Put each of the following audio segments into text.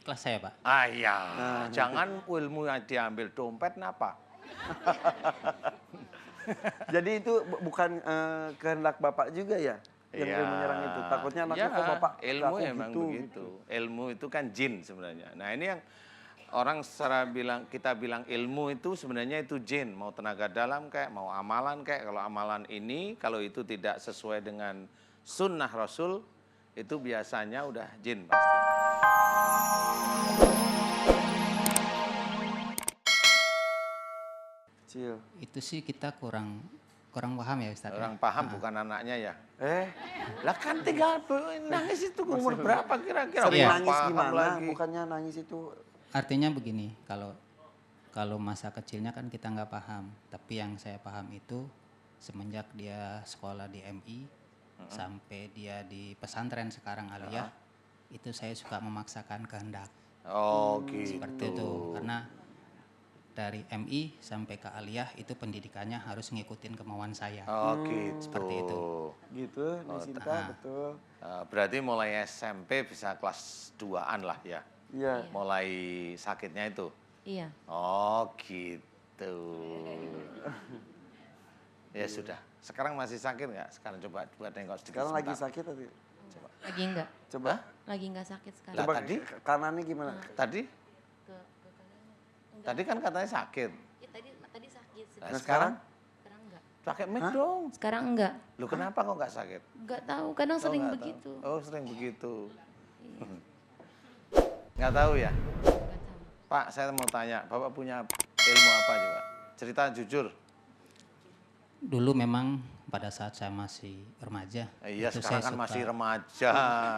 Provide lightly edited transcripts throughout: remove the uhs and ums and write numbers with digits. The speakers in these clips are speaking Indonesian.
Ikhlas saya, Pak. Ah iya, jangan ilmu yang diambil dompet napa? Jadi itu bukan kehendak Bapak juga ya? Yang ilmu nyerang itu? Takutnya anaknya kok Bapak ilmu laku emang gitu. begitu. Ilmu itu kan jin sebenarnya. Nah ini yang orang secara kita bilang ilmu itu sebenarnya itu jin. Mau tenaga dalam kayak, mau amalan kayak. Kalau amalan ini, kalau itu tidak sesuai dengan sunnah Rasul, itu biasanya udah jin pasti. Cil. Itu sih kita kurang paham ya, Ustaz. Orang paham bukan anaknya ya. Lah kan tinggal nangis itu umur berapa kira-kira? sering Iya. nangis Paham gimana? lagi. Bukannya nangis itu Artinya begini, kalau masa kecilnya kan kita nggak paham. Tapi yang saya paham itu semenjak dia sekolah di MI sampai dia di pesantren sekarang Aliyah, itu saya suka memaksakan kehendak. Oh gitu. Seperti itu. Karena dari MI sampai ke Aliyah itu pendidikannya harus ngikutin kemauan saya. Oh gitu. Seperti itu. gitu, Sinta, betul. Berarti mulai SMP bisa kelas 2-an lah ya. Iya. Mulai sakitnya itu. Iya. Oh gitu. Ya sudah. Sekarang masih sakit nggak? Sekarang coba tengok sedikit. Sekarang lagi sebentar. sakit tadi. Lagi enggak? Coba. Lagi enggak sakit sekarang. Lah, Coba tadi? kanannya gimana? Tadi? Ke kanannya. Enggak. Tadi kan katanya sakit. Ya, tadi sakit. Nah, Nah, sekarang? Sekarang enggak. Pakai mic dong. Sekarang enggak. Lu kenapa kok nggak sakit? Enggak tahu, kadang sering nggak tahu. begitu. Oh sering begitu. Nggak tahu ya? Enggak tahu. Pak, saya mau tanya. Bapak punya ilmu apa coba? Cerita jujur. Dulu memang pada saat saya masih remaja. Iya, itu sekarang saya kan suka- masih remaja.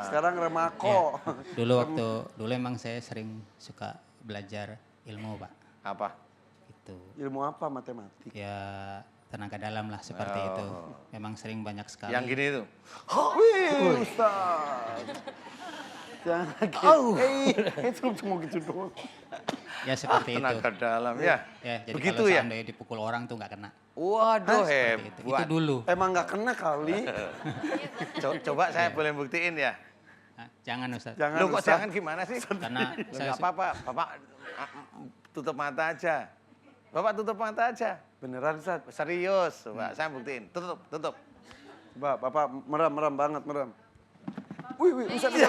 Sekarang remako. Dulu emang saya sering suka belajar ilmu, Pak. Apa? Itu Ilmu apa? Matematik. ya tenaga dalam lah seperti itu. Memang sering banyak sekali. Yang gini itu. Wih, Ustaz. Jangan gitu. Itu cuma gitu doang. Ya seperti itu. Tenaga dalam ya. Ya, jadi Begitu kalau ya? seandainya dipukul orang tuh nggak kena. Waduh, Seperti itu. Itu hebat. dulu. Emang nggak kena kali. Coba saya boleh buktiin ya. Nah, jangan Ustaz. Jangan. Lu kok Ustaz. jangan gimana sih? Karena Lu saya nggak apa-apa, Bapak tutup mata aja. Bapak tutup mata aja. Beneran, Ustaz? Serius, coba saya buktiin. Tutup. Coba, Bapak merem banget, merem. Wih, Ustaz. Wih.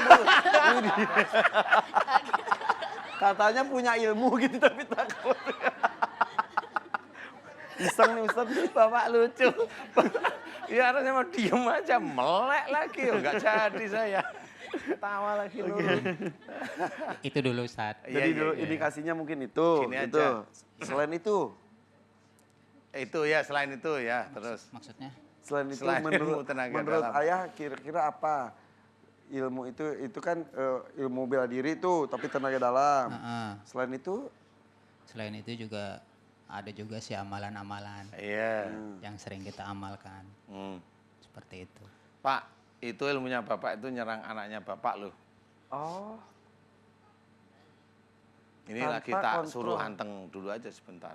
Katanya punya ilmu gitu tapi takut. Iseng nih Ustaz. Bapak lucu. Ya harusnya mau diem aja, melek lagi. Oh, nggak jadi saya. Tawa lagi lu. itu dulu Ustaz. Jadi Iya, dulu iya. indikasinya mungkin itu. Gini itu. aja. Selain itu, Itu ya, selain itu ya, terus. Maksudnya selain itu Selain ilmu menurut tenaga menurut dalam. ayah kira-kira apa? Ilmu itu kan ilmu bela diri tuh, tapi tenaga dalam. Heeh. Selain itu, Selain itu juga ada juga sih amalan-amalan Iya. yang sering kita amalkan. Hmm. Seperti itu. Pak, itu ilmunya Bapak itu nyerang anaknya Bapak loh. oh, Ini Tanpa lagi tak kontrol. suruh hanteng dulu aja sebentar.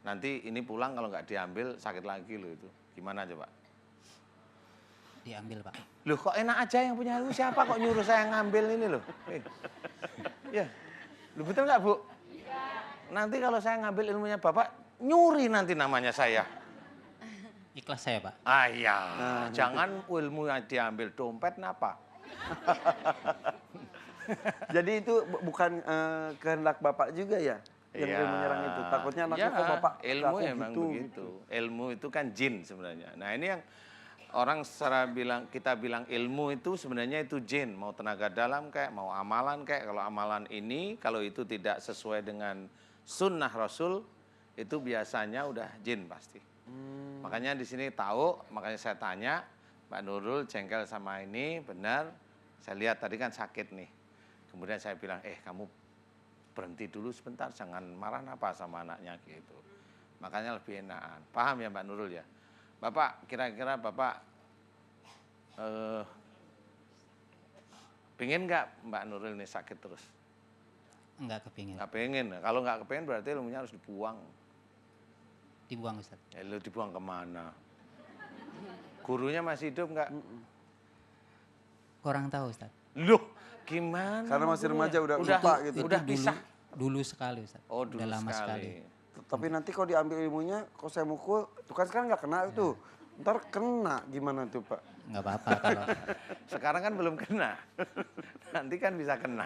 Nanti ini pulang kalau nggak diambil sakit lagi loh itu. Gimana coba? Diambil, Pak. Loh kok enak aja yang punya ilmu, siapa kok nyuruh saya ngambil ini loh? Ya, lu betul nggak Bu? Nanti kalau saya ngambil ilmunya Bapak, nyuri nanti namanya saya. Ikhlas saya, Pak. Ah iya, jangan ilmu yang diambil dompet napa? jadi itu bukan kehendak Bapak juga ya? Yang ilmu nyerang itu. Takutnya anaknya kok Bapak ilmu laku emang gitu. begitu. Ilmu itu kan jin sebenarnya. Nah ini yang orang secara kita bilang ilmu itu sebenarnya itu jin. Mau tenaga dalam kayak, mau amalan kayak. Kalau amalan ini, kalau itu tidak sesuai dengan sunnah Rasul, itu biasanya udah jin pasti. Makanya di sini tahu, makanya saya tanya, Mbak Nurul jengkel sama ini, benar. Saya lihat tadi kan sakit nih. Kemudian saya bilang, kamu berhenti dulu sebentar, jangan marah apa sama anaknya gitu. Makanya lebih enakan. Paham ya Mbak Nurul ya? Bapak, kira-kira Bapak pengen nggak Mbak Nurul ini sakit terus? Enggak kepingin. Nggak pengen. Kalau nggak kepengen berarti ilmunya harus dibuang. Dibuang, Ustaz. Ya, lu dibuang kemana? Gurunya masih hidup nggak? Kurang tahu, Ustaz. Loh, gimana? Karena masih guru remaja ya? udah lupa gitu. Udah pisah. Dulu sekali Ustaz. Oh, dulu Udah lama sekali. Tapi nanti kalau diambil ilmunya, kalau saya mukul, tuh kan sekarang nggak kena tuh. Ntar kena gimana tuh Pak? Nggak apa-apa kalau Sekarang kan belum kena. Nanti kan bisa kena.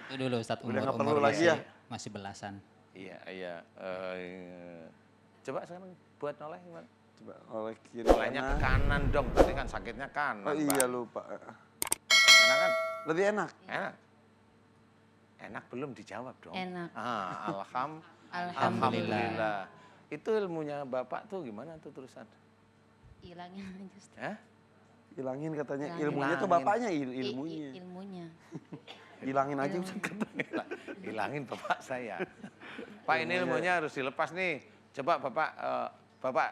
itu dulu Ustaz, Udah nggak umur perlu lagi ya? masih belasan. Iya, iya. Coba sekarang buat noleh gimana? Coba oleh kiri Nolehnya ke kanan dong, tadi kan sakitnya kanan. Oh iya Pak. lupa. Enak kan? Lebih enak. Enak. Enak belum dijawab dong. Enak. Alhamdulillah. Itu ilmunya Bapak tuh gimana tuh terusan? Hilangin aja Ustaz. Hah? Hilangin katanya. Hilangin. Ilmunya tuh bapaknya ilmunya. Ilmunya. Hilangin aja Ustaz. Hilangin Bapak saya. Pak ini ilmunya harus dilepas nih. Coba Bapak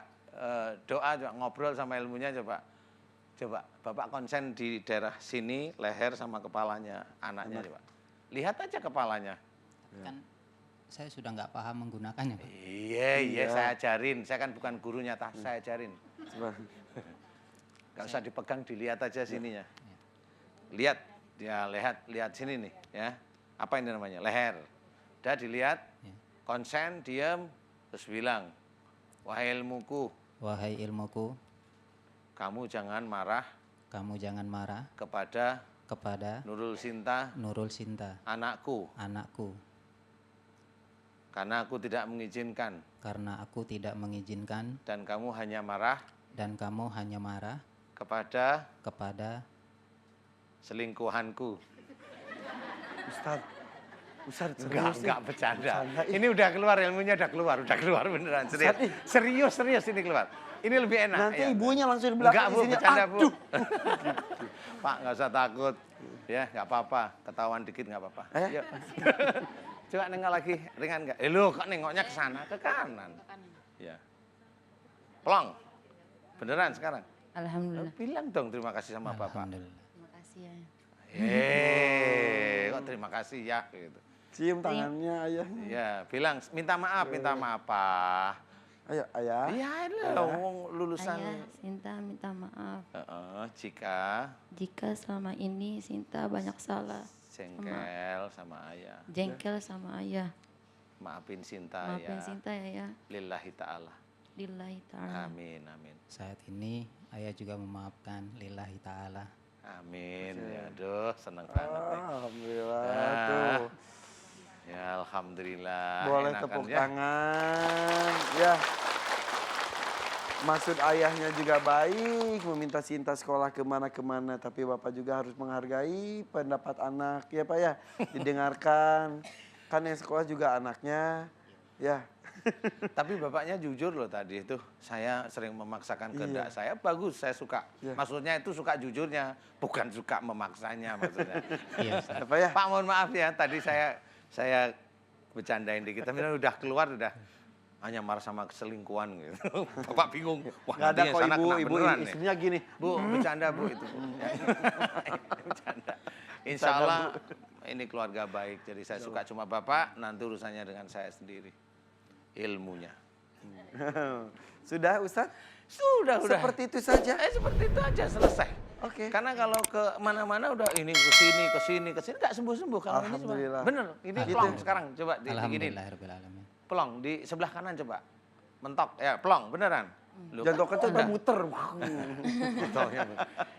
doa coba ngobrol sama ilmunya coba. Coba Bapak konsen di daerah sini, leher sama kepalanya anaknya coba. Lihat aja kepalanya. Kan saya sudah nggak paham menggunakannya Pak. Iya, saya ajarin. Saya kan bukan gurunya, saya ajarin. Coba. Gak usah dipegang, dilihat aja sininya. Lihat, ya lihat sini nih, ya. Apa ini namanya? Leher. Udah dilihat, konsen, diam, terus bilang, wahai ilmuku, Wahai ilmuku, kamu jangan marah kamu jangan marah kepada kepada Nurul Sinta, Nurul Sinta, anakku, anakku, karena aku tidak mengizinkan karena aku tidak mengizinkan dan kamu hanya marah dan kamu hanya marah kepada kepada selingkuhanku. Ustaz serius Enggak bercanda. Bercanda, ih. Ini udah keluar ilmunya, udah keluar beneran serius. Serius ini keluar. Ini lebih enak. Nanti ya. ibunya langsung di Enggak belakang Bu, di sini. bercanda Bu. Aduh. Pak nggak usah takut. Ya nggak apa-apa, ketahuan dikit nggak apa-apa. Yuk. Coba nengok lagi, ringan nggak? Lu kok nengoknya ke sana, ke kanan. Ya. Plong. Beneran sekarang? Alhamdulillah. Bilang dong terima kasih sama Bapak. Alhamdulillah. Terima kasih ya. Kok terima kasih ya gitu. Cium tangannya ayahnya. Ya, bilang minta maaf Pak. Ayo ayah. Iya, wong lulusan. Ayah, Sinta minta maaf Jika jika selama ini Sinta banyak salah. jengkel sama ayah, Jengkel sama ayah. maafin Sinta Maafin ya. Sinta ya. Lillahi ta'ala. Lillahi ta'ala. Amin, amin. Saat ini ayah juga memaafkan lillahi ta'ala. Amin. Ya, aduh, seneng banget. nih. Alhamdulillah Ah. tuh. Ya, alhamdulillah. Boleh Enakan tepuk ya. tangan. Ya. Maksud ayahnya juga baik, meminta Sinta sekolah kemana-kemana. Tapi Bapak juga harus menghargai pendapat anak. Ya Pak ya, didengarkan. Kan yang sekolah juga anaknya. Ya. Tapi bapaknya jujur loh tadi itu. Saya sering memaksakan kehendak saya. Bagus, saya suka. Iya. Maksudnya itu suka jujurnya. Bukan suka memaksanya maksudnya. Iya Ustaz. Apa ya? Pak mohon maaf ya, tadi saya bercandain dikit. Tapi udah keluar udah. Hanya marah sama keselingkuhan gitu. Bapak bingung. Wah, Nggak ada nanti yang kok sana ibu, kena ibu beneran nih. istrinya gini. Bu, bercanda Bu itu. Bercanda. Insya Allah ini keluarga baik. Jadi saya suka cuma Bapak, nanti urusannya dengan saya sendiri. Ilmunya. Sudah Ustadz? Sudah. Seperti itu saja. Seperti itu aja selesai. Oke. Karena kalau ke mana-mana udah ini ke sini nggak sembuh-sembuh. Kalau ini cuma Alhamdulillah. bener. Ini Gitu. plong sekarang coba diginin. Alhamdulillahirrahmanirrahim. Pelong di sebelah kanan coba. Mentok ya, pelong beneran. Loh, Jangan kan kau udah. muter.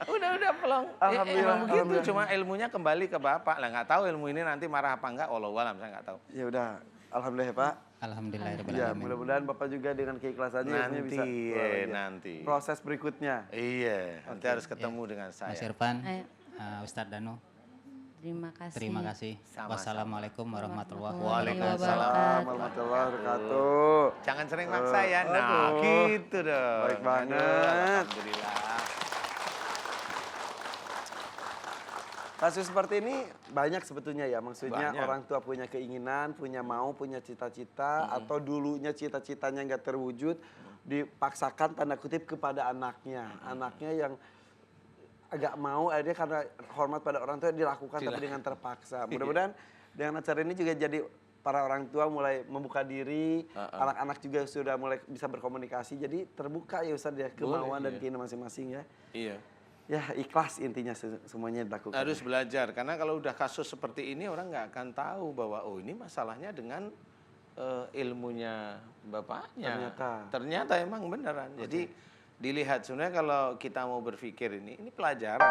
Udah pelong. Alhamdulillah, Emang begitu, alhamdulillah. cuma ilmunya kembali ke Bapak. Lah nggak tahu ilmu ini nanti marah apa enggak, walau alam saya nggak tahu. Ya udah, alhamdulillah ya Pak. Ya, Alhamdulillahirrahmanirrahim. mudah-mudahan Bapak juga dengan keikhlasannya ilmunya bisa keluar lagi. Nanti. Proses berikutnya. Iya, nanti harus ketemu dengan Mas saya. Irfan, Ayo. Ustadz Danu, Terima kasih. terima kasih. Sama-sama. Wassalamualaikum warahmatullahi Waalaikumsalam. wabarakatuh. Waalaikumsalam warahmatullahi wabarakatuh. Jangan sering maksa ya. Nah, Aduh. gitu dong. Baik banget. Aduh, alhamdulillah. Kasus seperti ini banyak sebetulnya ya, maksudnya Banyak. orang tua punya keinginan, punya cita-cita, atau dulunya cita-citanya nggak terwujud, dipaksakan tanda kutip kepada anaknya. Anaknya yang agak mau, akhirnya karena hormat pada orang tua dilakukan tapi dengan terpaksa. Mudah-mudahan dengan acara ini juga jadi para orang tua mulai membuka diri, anak-anak juga sudah mulai bisa berkomunikasi, jadi terbuka ya Ustadz ya, kemauan dan keinginan masing-masing ya. Iya. ya ikhlas intinya semuanya dilakukan. Harus belajar, karena kalau udah kasus seperti ini orang nggak akan tahu bahwa oh ini masalahnya dengan ilmunya bapaknya. Ternyata emang beneran. Jadi dilihat sebenarnya kalau kita mau berpikir ini pelajaran.